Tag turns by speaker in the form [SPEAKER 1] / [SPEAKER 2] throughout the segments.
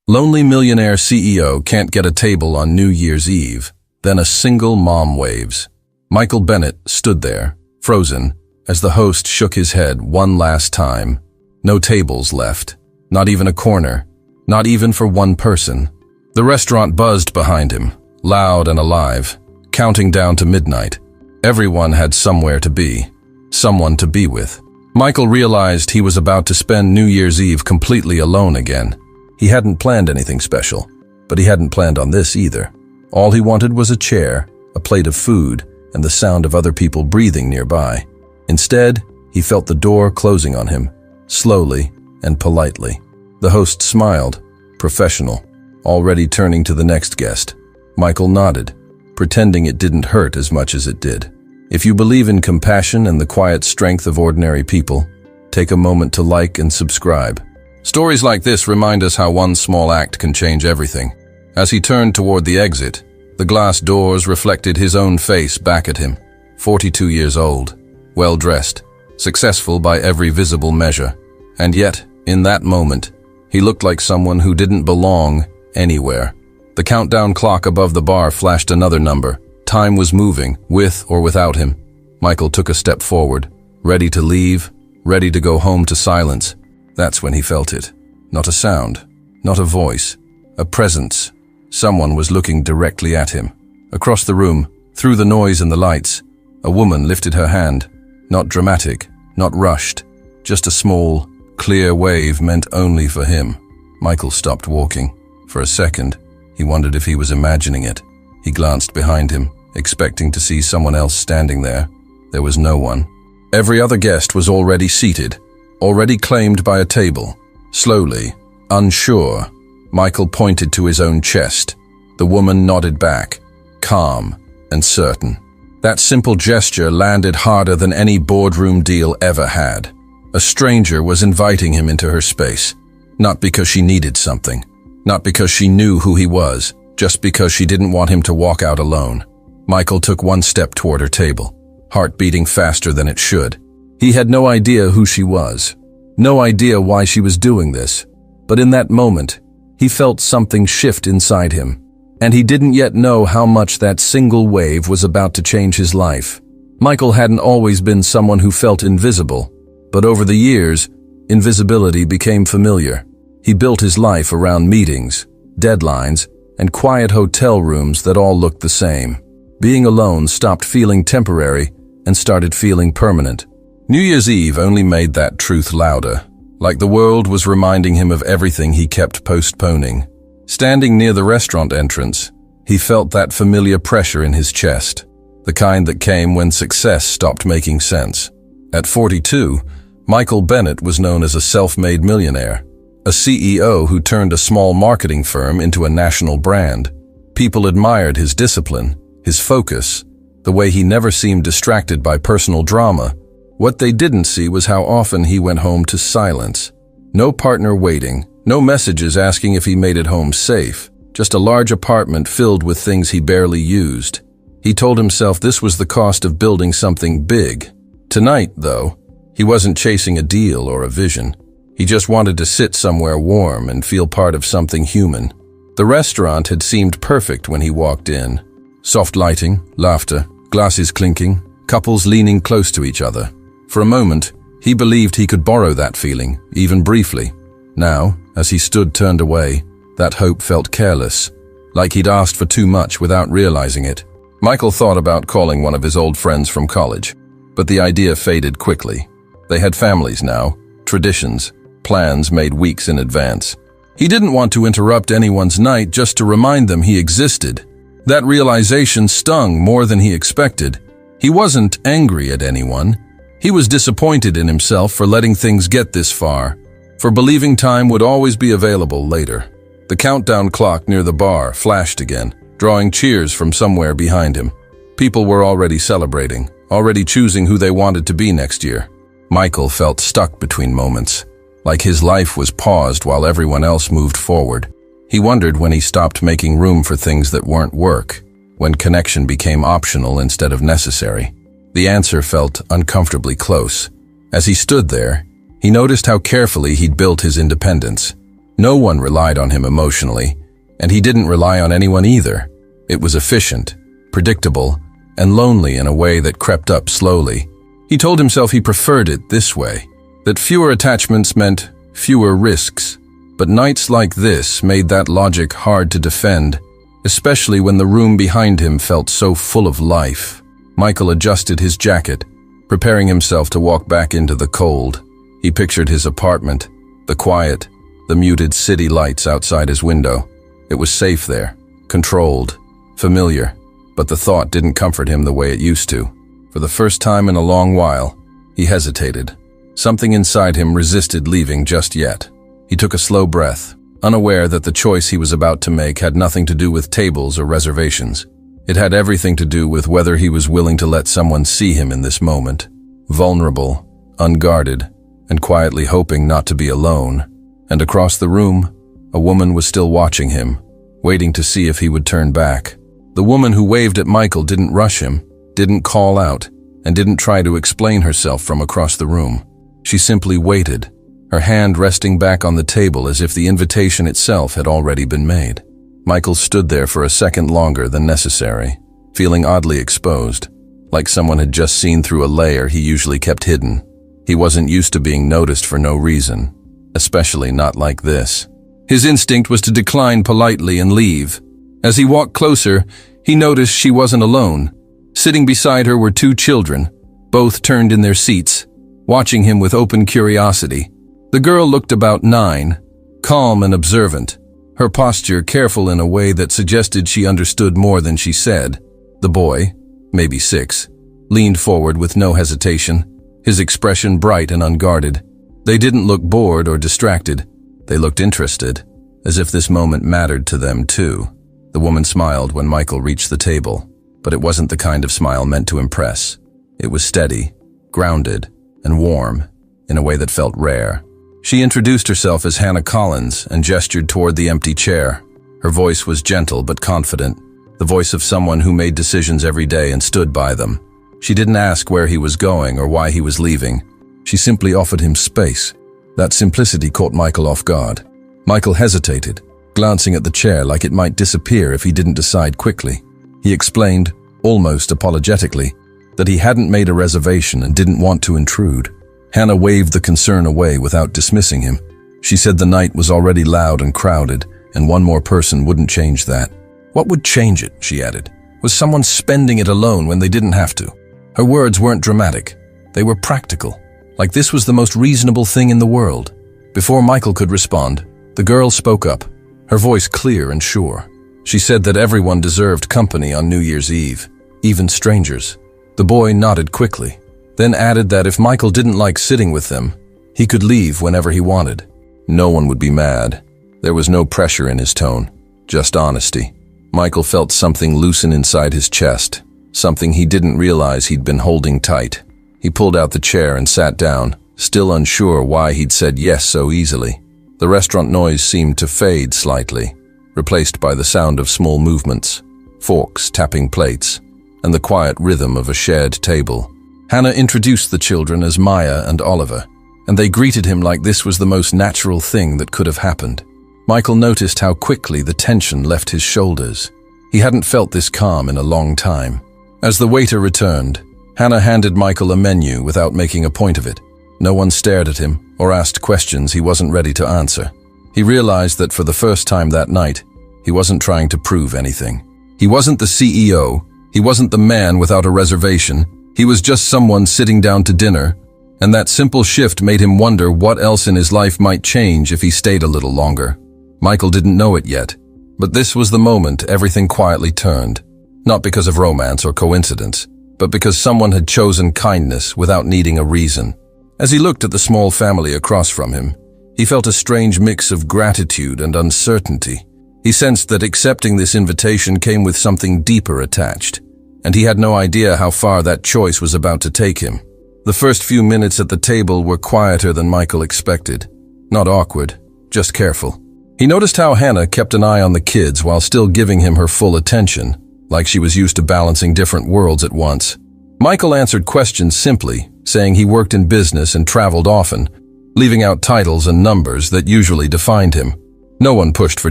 [SPEAKER 1] Lonely millionaire CEO can't get a table on New Year's Eve. Then a single mom waves. Michael Bennett stood there, frozen, as the host shook his head one last time. No tables left. Not even a corner. Not even for one person. The restaurant buzzed behind him, loud and alive, counting down to midnight. Everyone had somewhere to be. Someone to be with. Michael realized he was about to spend New Year's Eve completely alone again. He hadn't planned anything special, but he hadn't planned on this either. All he wanted was a chair, a plate of food, and the sound of other people breathing nearby. Instead, he felt the door closing on him, slowly and politely. The host smiled, professional, already turning to the next guest. Michael nodded, pretending it didn't hurt as much as it did. If you believe in compassion and the quiet strength of ordinary people, take a moment to like and subscribe. Stories like this remind us how one small act can change everything. As he turned toward the exit, the glass doors reflected his own face back at him. 42 years old, well-dressed, successful by every visible measure. And yet, in that moment, he looked like someone who didn't belong anywhere. The countdown clock above the bar flashed another number. Time was moving, with or without him. Michael took a step forward, ready to leave, ready to go home to silence. That's when he felt it. Not a sound, not a voice, a presence. Someone was looking directly at him. Across the room, through the noise and the lights, a woman lifted her hand. Not dramatic, not rushed, just a small, clear wave meant only for him. Michael stopped walking. For a second, he wondered if he was imagining it. He glanced behind him, expecting to see someone else standing there. There was no one. Every other guest was already seated, already claimed by a table. Slowly, unsure, Michael pointed to his own chest. The woman nodded back, calm and certain. That simple gesture landed harder than any boardroom deal ever had. A stranger was inviting him into her space, not because she needed something, not because she knew who he was, just because she didn't want him to walk out alone. Michael took one step toward her table, heart beating faster than it should. He had no idea who she was, no idea why she was doing this, but in that moment, he felt something shift inside him, and he didn't yet know how much that single wave was about to change his life. Michael hadn't always been someone who felt invisible, but over the years, invisibility became familiar. He built his life around meetings, deadlines, and quiet hotel rooms that all looked the same. Being alone stopped feeling temporary and started feeling permanent. New Year's Eve only made that truth louder, like the world was reminding him of everything he kept postponing. Standing near the restaurant entrance, he felt that familiar pressure in his chest, the kind that came when success stopped making sense. At 42, Michael Bennett was known as a self-made millionaire, a CEO who turned a small marketing firm into a national brand. People admired his discipline, his focus, the way he never seemed distracted by personal drama. What they didn't see was how often he went home to silence. No partner waiting, no messages asking if he made it home safe, just a large apartment filled with things he barely used. He told himself this was the cost of building something big. Tonight, though, he wasn't chasing a deal or a vision. He just wanted to sit somewhere warm and feel part of something human. The restaurant had seemed perfect when he walked in. Soft lighting, laughter, glasses clinking, couples leaning close to each other. For a moment, he believed he could borrow that feeling, even briefly. Now, as he stood turned away, that hope felt careless, like he'd asked for too much without realizing it. Michael thought about calling one of his old friends from college, but the idea faded quickly. They had families now, traditions, plans made weeks in advance. He didn't want to interrupt anyone's night just to remind them he existed. That realization stung more than he expected. He wasn't angry at anyone. He was disappointed in himself for letting things get this far, for believing time would always be available later. The countdown clock near the bar flashed again, drawing cheers from somewhere behind him. People were already celebrating, already choosing who they wanted to be next year. Michael felt stuck between moments, like his life was paused while everyone else moved forward. He wondered when he stopped making room for things that weren't work, when connection became optional instead of necessary. The answer felt uncomfortably close. As he stood there, he noticed how carefully he'd built his independence. No one relied on him emotionally, and he didn't rely on anyone either. It was efficient, predictable, and lonely in a way that crept up slowly. He told himself he preferred it this way, that fewer attachments meant fewer risks. But nights like this made that logic hard to defend, especially when the room behind him felt so full of life. Michael adjusted his jacket, preparing himself to walk back into the cold. He pictured his apartment, the quiet, the muted city lights outside his window. It was safe there, controlled, familiar, but the thought didn't comfort him the way it used to. For the first time in a long while, he hesitated. Something inside him resisted leaving just yet. He took a slow breath, unaware that the choice he was about to make had nothing to do with tables or reservations. It had everything to do with whether he was willing to let someone see him in this moment, vulnerable, unguarded, and quietly hoping not to be alone. And across the room, a woman was still watching him, waiting to see if he would turn back. The woman who waved at Michael didn't rush him, didn't call out, and didn't try to explain herself from across the room. She simply waited, her hand resting back on the table as if the invitation itself had already been made. Michael stood there for a second longer than necessary, feeling oddly exposed, like someone had just seen through a layer he usually kept hidden. He wasn't used to being noticed for no reason, especially not like this. His instinct was to decline politely and leave. As he walked closer, he noticed she wasn't alone. Sitting beside her were two children, both turned in their seats, watching him with open curiosity. The girl looked about 9, calm and observant, her posture careful in a way that suggested she understood more than she said. The boy, maybe 6, leaned forward with no hesitation, his expression bright and unguarded. They didn't look bored or distracted. They looked interested, as if this moment mattered to them too. The woman smiled when Michael reached the table, but it wasn't the kind of smile meant to impress. It was steady, grounded, and warm, in a way that felt rare. She introduced herself as Hannah Collins and gestured toward the empty chair. Her voice was gentle but confident, the voice of someone who made decisions every day and stood by them. She didn't ask where he was going or why he was leaving. She simply offered him space. That simplicity caught Michael off guard. Michael hesitated, glancing at the chair like it might disappear if he didn't decide quickly. He explained, almost apologetically, that he hadn't made a reservation and didn't want to intrude. Hannah waved the concern away without dismissing him. She said the night was already loud and crowded, and one more person wouldn't change that. What would change it, she added, was someone spending it alone when they didn't have to. Her words weren't dramatic. They were practical, like this was the most reasonable thing in the world. Before Michael could respond, the girl spoke up, her voice clear and sure. She said that everyone deserved company on New Year's Eve, even strangers. The boy nodded quickly, then added that if Michael didn't like sitting with them, he could leave whenever he wanted. No one would be mad. There was no pressure in his tone, just honesty. Michael felt something loosen inside his chest, something he didn't realize he'd been holding tight. He pulled out the chair and sat down, still unsure why he'd said yes so easily. The restaurant noise seemed to fade slightly, replaced by the sound of small movements, forks tapping plates, and the quiet rhythm of a shared table. Hannah introduced the children as Maya and Oliver, and they greeted him like this was the most natural thing that could have happened. Michael noticed how quickly the tension left his shoulders. He hadn't felt this calm in a long time. As the waiter returned, Hannah handed Michael a menu without making a point of it. No one stared at him or asked questions he wasn't ready to answer. He realized that for the first time that night, he wasn't trying to prove anything. He wasn't the CEO. He wasn't the man without a reservation. He was just someone sitting down to dinner, and that simple shift made him wonder what else in his life might change if he stayed a little longer. Michael didn't know it yet, but this was the moment everything quietly turned, not because of romance or coincidence, but because someone had chosen kindness without needing a reason. As he looked at the small family across from him, he felt a strange mix of gratitude and uncertainty. He sensed that accepting this invitation came with something deeper attached, and he had no idea how far that choice was about to take him. The first few minutes at the table were quieter than Michael expected. Not awkward, just careful. He noticed how Hannah kept an eye on the kids while still giving him her full attention, like she was used to balancing different worlds at once. Michael answered questions simply, saying he worked in business and traveled often, leaving out titles and numbers that usually defined him. No one pushed for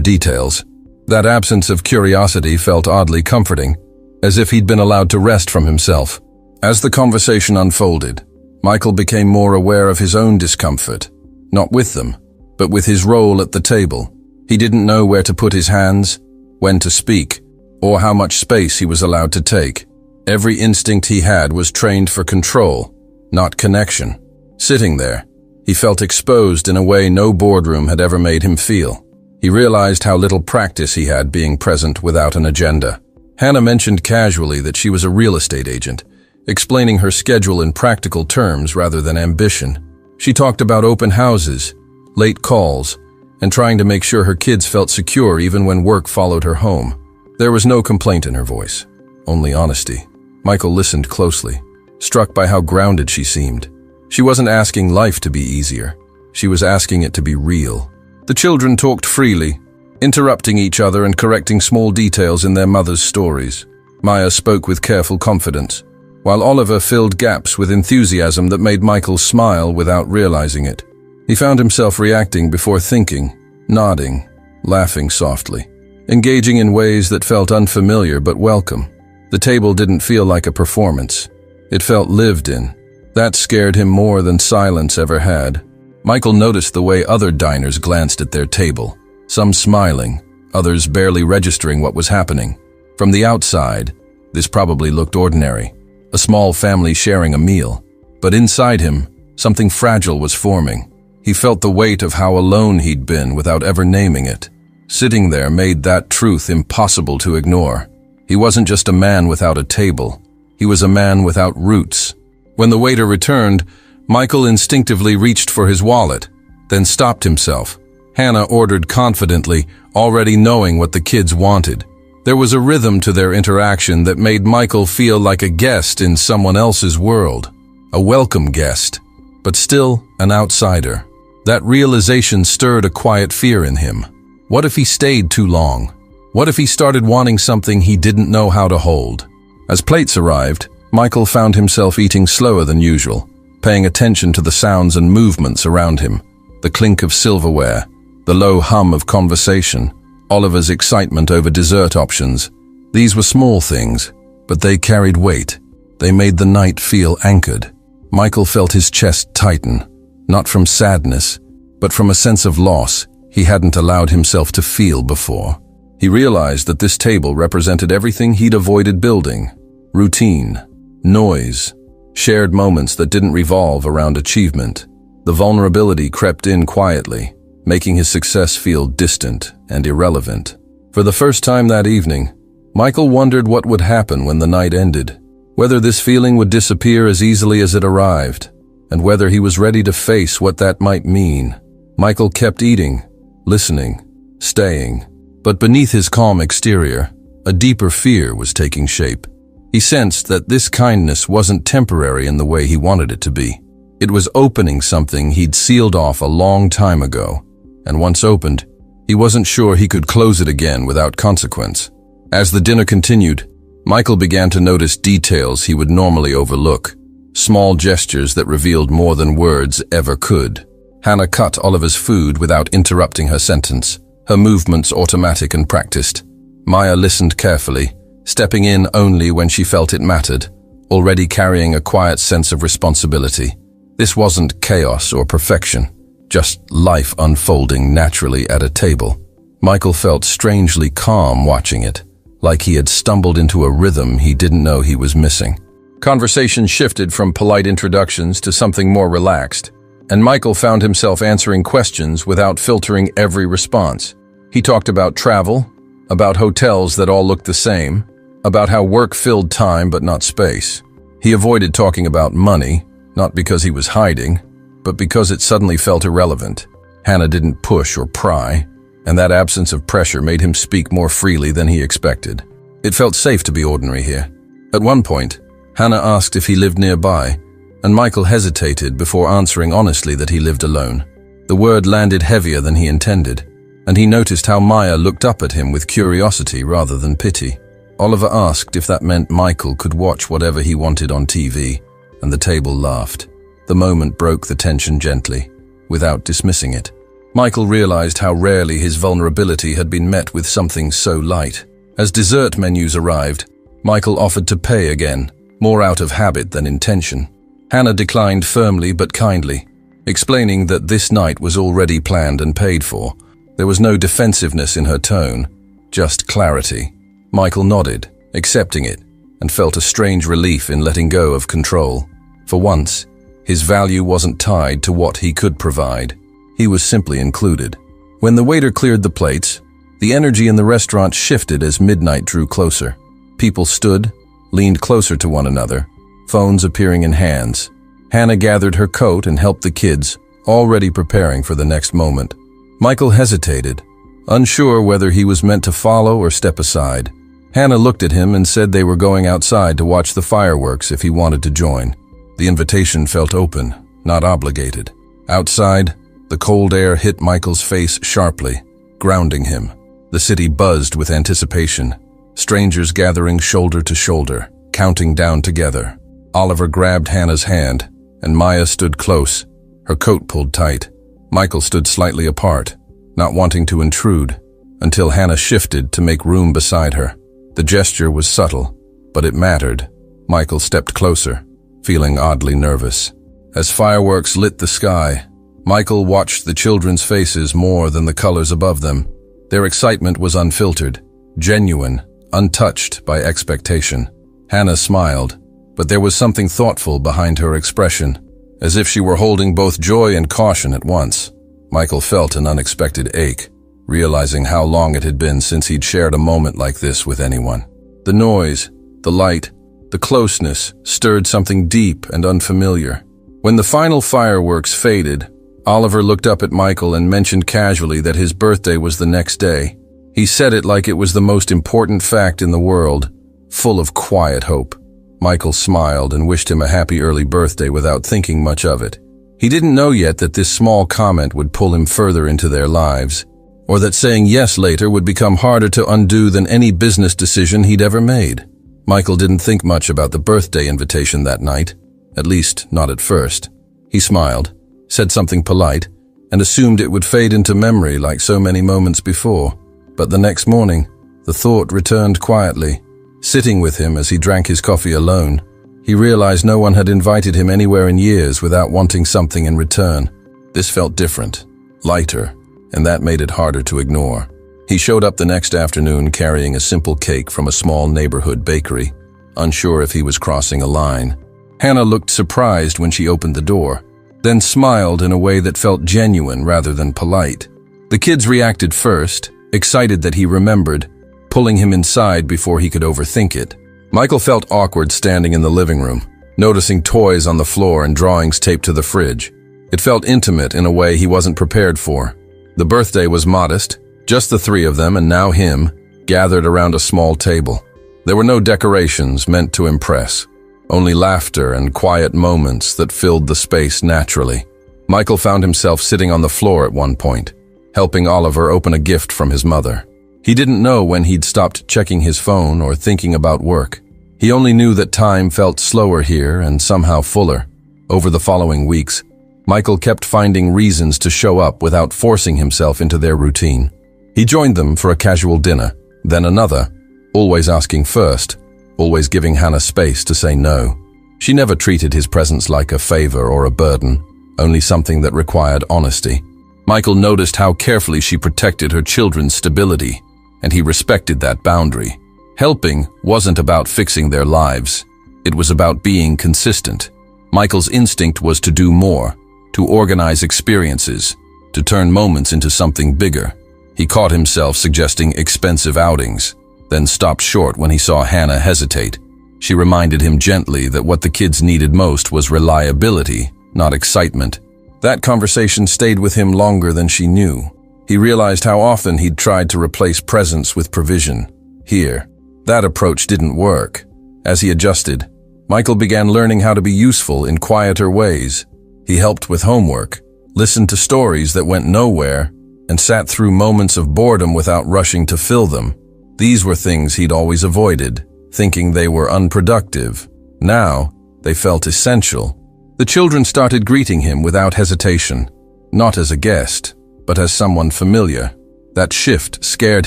[SPEAKER 1] details. That absence of curiosity felt oddly comforting, as if he'd been allowed to rest from himself. As the conversation unfolded, Michael became more aware of his own discomfort, not with them, but with his role at the table. He didn't know where to put his hands, when to speak, or how much space he was allowed to take. Every instinct he had was trained for control, not connection. Sitting there, he felt exposed in a way no boardroom had ever made him feel. He realized how little practice he had being present without an agenda. Hannah mentioned casually that she was a real estate agent, explaining her schedule in practical terms rather than ambition. She talked about open houses, late calls, and trying to make sure her kids felt secure even when work followed her home. There was no complaint in her voice, only honesty. Michael listened closely, struck by how grounded she seemed. She wasn't asking life to be easier. She was asking it to be real. The children talked freely, interrupting each other and correcting small details in their mother's stories. Maya spoke with careful confidence, while Oliver filled gaps with enthusiasm that made Michael smile without realizing it. He found himself reacting before thinking, nodding, laughing softly, engaging in ways that felt unfamiliar but welcome. The table didn't feel like a performance. It felt lived in. That scared him more than silence ever had. Michael noticed the way other diners glanced at their table, some smiling, others barely registering what was happening. From the outside, this probably looked ordinary, a small family sharing a meal. But inside him, something fragile was forming. He felt the weight of how alone he'd been without ever naming it. Sitting there made that truth impossible to ignore. He wasn't just a man without a table. He was a man without roots. When the waiter returned, Michael instinctively reached for his wallet, then stopped himself. Hannah ordered confidently, already knowing what the kids wanted. There was a rhythm to their interaction that made Michael feel like a guest in someone else's world. A welcome guest, but still an outsider. That realization stirred a quiet fear in him. What if he stayed too long? What if he started wanting something he didn't know how to hold? As plates arrived, Michael found himself eating slower than usual, paying attention to the sounds and movements around him. The clink of silverware, the low hum of conversation, Oliver's excitement over dessert options. These were small things, but they carried weight. They made the night feel anchored. Michael felt his chest tighten, not from sadness, but from a sense of loss he hadn't allowed himself to feel before. He realized that this table represented everything he'd avoided building: routine, noise, shared moments that didn't revolve around achievement. The vulnerability crept in quietly, making his success feel distant and irrelevant. For the first time that evening, Michael wondered what would happen when the night ended, whether this feeling would disappear as easily as it arrived, and whether he was ready to face what that might mean. Michael kept eating, listening, staying, but beneath his calm exterior, a deeper fear was taking shape. He sensed that this kindness wasn't temporary in the way he wanted it to be. It was opening something he'd sealed off a long time ago, and once opened, he wasn't sure he could close it again without consequence. As the dinner continued, Michael began to notice details he would normally overlook, small gestures that revealed more than words ever could. Hannah cut Oliver's food without interrupting her sentence, her movements automatic and practiced. Maya listened carefully, stepping in only when she felt it mattered, already carrying a quiet sense of responsibility. This wasn't chaos or perfection, just life unfolding naturally at a table. Michael felt strangely calm watching it, like he had stumbled into a rhythm he didn't know he was missing. Conversation shifted from polite introductions to something more relaxed, and Michael found himself answering questions without filtering every response. He talked about travel, about hotels that all looked the same, about how work filled time but not space. He avoided talking about money, not because he was hiding, but because it suddenly felt irrelevant. Hannah didn't push or pry, and that absence of pressure made him speak more freely than he expected. It felt safe to be ordinary here. At one point, Hannah asked if he lived nearby, and Michael hesitated before answering honestly that he lived alone. The word landed heavier than he intended, and he noticed how Maya looked up at him with curiosity rather than pity. Oliver asked if that meant Michael could watch whatever he wanted on TV, and the table laughed. The moment broke the tension gently, without dismissing it. Michael realized how rarely his vulnerability had been met with something so light. As dessert menus arrived, Michael offered to pay again, more out of habit than intention. Hannah declined firmly but kindly, explaining that this night was already planned and paid for. There was no defensiveness in her tone, just clarity. Michael nodded, accepting it, and felt a strange relief in letting go of control. For once, his value wasn't tied to what he could provide. He was simply included. When the waiter cleared the plates, the energy in the restaurant shifted as midnight drew closer. People stood, leaned closer to one another, phones appearing in hands. Hannah gathered her coat and helped the kids, already preparing for the next moment. Michael hesitated, unsure whether he was meant to follow or step aside. Hannah looked at him and said they were going outside to watch the fireworks if he wanted to join. The invitation felt open, not obligated. Outside, the cold air hit Michael's face sharply, grounding him. The city buzzed with anticipation, strangers gathering shoulder to shoulder, counting down together. Oliver grabbed Hannah's hand, and Maya stood close, her coat pulled tight. Michael stood slightly apart, not wanting to intrude, until Hannah shifted to make room beside her. The gesture was subtle, but it mattered. Michael stepped closer, feeling oddly nervous. As fireworks lit the sky, Michael watched the children's faces more than the colors above them. Their excitement was unfiltered, genuine, untouched by expectation. Hannah smiled, but there was something thoughtful behind her expression, as if she were holding both joy and caution at once. Michael felt an unexpected ache, realizing how long it had been since he'd shared a moment like this with anyone. The noise, the light, the closeness stirred something deep and unfamiliar. When the final fireworks faded, Oliver looked up at Michael and mentioned casually that his birthday was the next day. He said it like it was the most important fact in the world, full of quiet hope. Michael smiled and wished him a happy early birthday without thinking much of it. He didn't know yet that this small comment would pull him further into their lives, or that saying yes later would become harder to undo than any business decision he'd ever made. Michael didn't think much about the birthday invitation that night, at least not at first. He smiled, said something polite, and assumed it would fade into memory like so many moments before. But the next morning, the thought returned quietly. Sitting with him as he drank his coffee alone, he realized no one had invited him anywhere in years without wanting something in return. This felt different, lighter, and that made it harder to ignore. He showed up the next afternoon carrying a simple cake from a small neighborhood bakery, unsure if he was crossing a line. Hannah looked surprised when she opened the door, then smiled in a way that felt genuine rather than polite. The kids reacted first, excited that he remembered, pulling him inside before he could overthink it. Michael felt awkward standing in the living room, noticing toys on the floor and drawings taped to the fridge. It felt intimate in a way he wasn't prepared for. The birthday was modest, just the three of them and now him, gathered around a small table. There were no decorations meant to impress, only laughter and quiet moments that filled the space naturally. Michael found himself sitting on the floor at one point, helping Oliver open a gift from his mother. He didn't know when he'd stopped checking his phone or thinking about work. He only knew that time felt slower here and somehow fuller. Over the following weeks, Michael kept finding reasons to show up without forcing himself into their routine. He joined them for a casual dinner, then another, always asking first, always giving Hannah space to say no. She never treated his presence like a favor or a burden, only something that required honesty. Michael noticed how carefully she protected her children's stability, and he respected that boundary. Helping wasn't about fixing their lives. It was about being consistent. Michael's instinct was to do more, to organize experiences, to turn moments into something bigger. He caught himself suggesting expensive outings, then stopped short when he saw Hannah hesitate. She reminded him gently that what the kids needed most was reliability, not excitement. That conversation stayed with him longer than she knew. He realized how often he'd tried to replace presence with provision. Here, that approach didn't work. As he adjusted, Michael began learning how to be useful in quieter ways. He helped with homework, listened to stories that went nowhere, and sat through moments of boredom without rushing to fill them. These were things he'd always avoided, thinking they were unproductive. Now, they felt essential. The children started greeting him without hesitation, not as a guest, but as someone familiar. That shift scared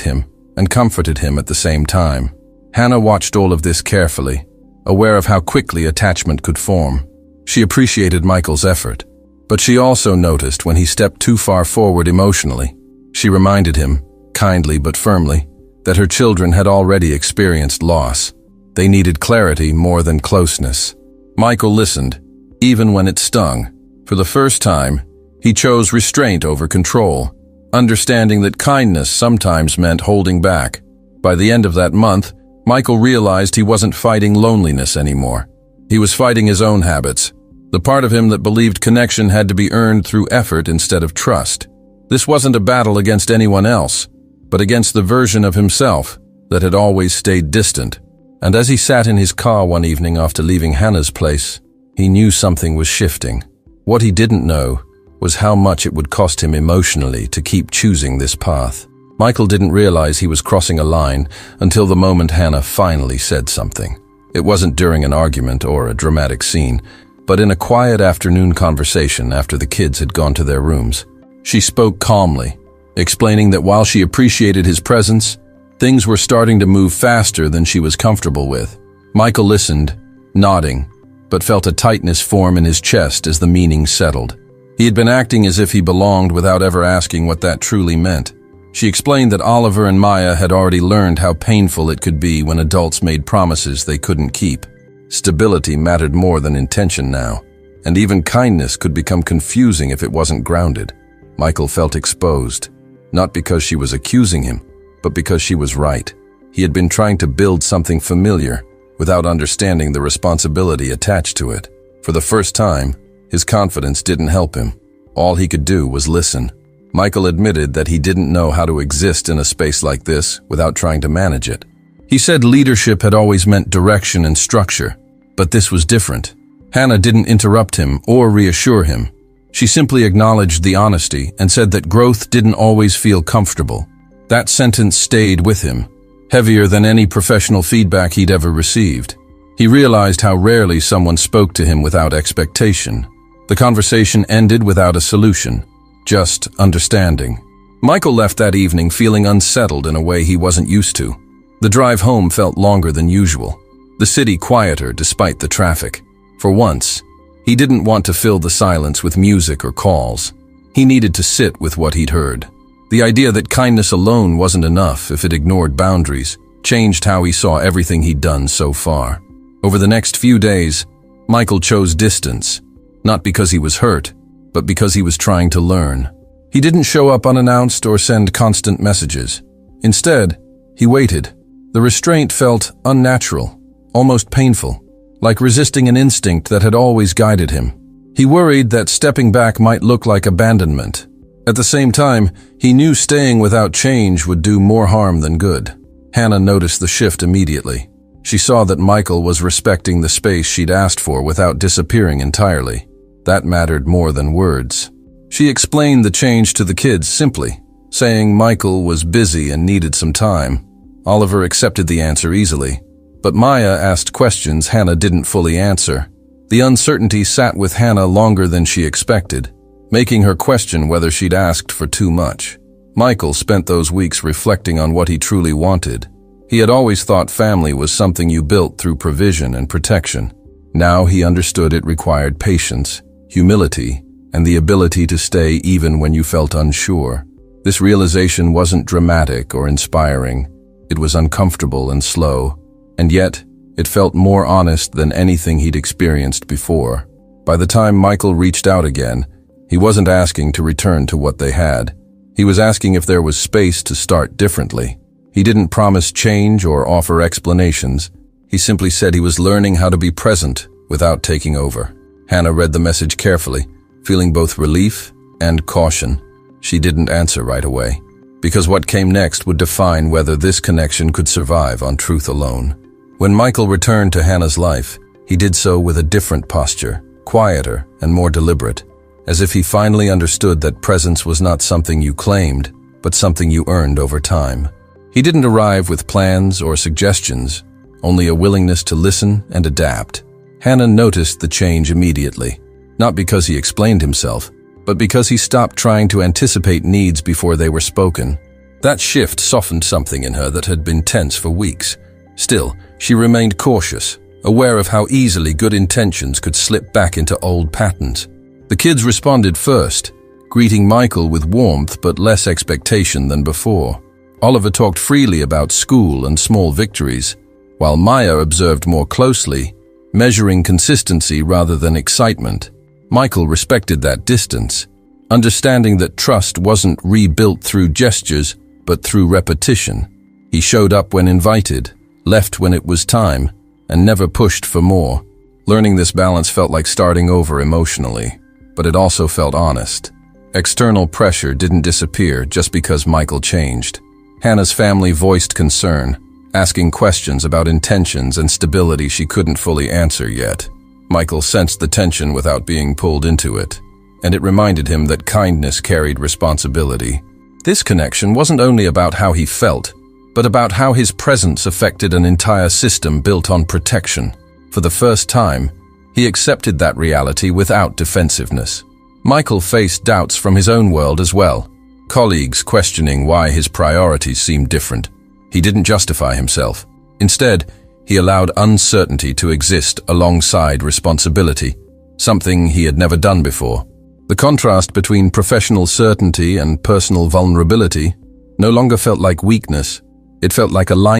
[SPEAKER 1] him and comforted him at the same time. Hannah watched all of this carefully, aware of how quickly attachment could form. She appreciated Michael's effort, but she also noticed when he stepped too far forward emotionally. She reminded him, kindly but firmly, that her children had already experienced loss. They needed clarity more than closeness. Michael listened, even when it stung. For the first time, he chose restraint over control, understanding that kindness sometimes meant holding back. By the end of that month, Michael realized he wasn't fighting loneliness anymore. He was fighting his own habits, the part of him that believed connection had to be earned through effort instead of trust. This wasn't a battle against anyone else, but against the version of himself that had always stayed distant. And as he sat in his car one evening after leaving Hannah's place, he knew something was shifting. What he didn't know was how much it would cost him emotionally to keep choosing this path. Michael didn't realize he was crossing a line until the moment Hannah finally said something. It wasn't during an argument or a dramatic scene, but in a quiet afternoon conversation after the kids had gone to their rooms. She spoke calmly, explaining that while she appreciated his presence, things were starting to move faster than she was comfortable with. Michael listened, nodding, but felt a tightness form in his chest as the meaning settled. He had been acting as if he belonged without ever asking what that truly meant. She explained that Oliver and Maya had already learned how painful it could be when adults made promises they couldn't keep. Stability mattered more than intention now, and even kindness could become confusing if it wasn't grounded. Michael felt exposed, not because she was accusing him, but because she was right. He had been trying to build something familiar without understanding the responsibility attached to it. For the first time, his confidence didn't help him. All he could do was listen. Michael admitted that he didn't know how to exist in a space like this without trying to manage it. He said leadership had always meant direction and structure, but this was different. Hannah didn't interrupt him or reassure him. She simply acknowledged the honesty and said that growth didn't always feel comfortable. That sentence stayed with him, heavier than any professional feedback he'd ever received. He realized how rarely someone spoke to him without expectation. The conversation ended without a solution, just understanding. Michael left that evening feeling unsettled in a way he wasn't used to. The drive home felt longer than usual, the city quieter despite the traffic. For once, he didn't want to fill the silence with music or calls. He needed to sit with what he'd heard. The idea that kindness alone wasn't enough if it ignored boundaries changed how he saw everything he'd done so far. Over the next few days, Michael chose distance, not because he was hurt, but because he was trying to learn. He didn't show up unannounced or send constant messages. Instead, he waited. The restraint felt unnatural, almost painful, like resisting an instinct that had always guided him. He worried that stepping back might look like abandonment. At the same time, he knew staying without change would do more harm than good. Hannah noticed the shift immediately. She saw that Michael was respecting the space she'd asked for without disappearing entirely. That mattered more than words. She explained the change to the kids simply, saying Michael was busy and needed some time. Oliver accepted the answer easily, but Maya asked questions Hannah didn't fully answer. The uncertainty sat with Hannah longer than she expected, making her question whether she'd asked for too much. Michael spent those weeks reflecting on what he truly wanted. He had always thought family was something you built through provision and protection. Now he understood it required patience, humility, and the ability to stay even when you felt unsure. This realization wasn't dramatic or inspiring. It was uncomfortable and slow, and yet it felt more honest than anything he'd experienced before. By the time Michael reached out again, he wasn't asking to return to what they had. He was asking if there was space to start differently. He didn't promise change or offer explanations. He simply said he was learning how to be present without taking over. Hannah read the message carefully, feeling both relief and caution. She didn't answer right away, because what came next would define whether this connection could survive on truth alone. When Michael returned to Hannah's life, he did so with a different posture, quieter and more deliberate, as if he finally understood that presence was not something you claimed, but something you earned over time. He didn't arrive with plans or suggestions, only a willingness to listen and adapt. Hannah noticed the change immediately, not because he explained himself, but because he stopped trying to anticipate needs before they were spoken. That shift softened something in her that had been tense for weeks. Still, she remained cautious, aware of how easily good intentions could slip back into old patterns. The kids responded first, greeting Michael with warmth but less expectation than before. Oliver talked freely about school and small victories, while Maya observed more closely, measuring consistency rather than excitement. Michael respected that distance, understanding that trust wasn't rebuilt through gestures but through repetition. He showed up when invited, left when it was time, and never pushed for more. Learning this balance felt like starting over emotionally, but it also felt honest. External pressure didn't disappear just because Michael changed. Hannah's family voiced concern, asking questions about intentions and stability she couldn't fully answer yet. Michael sensed the tension without being pulled into it, and it reminded him that kindness carried responsibility. This connection wasn't only about how he felt, but about how his presence affected an entire system built on protection. For the first time, he accepted that reality without defensiveness. Michael faced doubts from his own world as well, colleagues questioning why his priorities seemed different. He didn't justify himself. Instead, he allowed uncertainty to exist alongside responsibility, something he had never done before. The contrast between professional certainty and personal vulnerability no longer felt like weakness. It felt like a line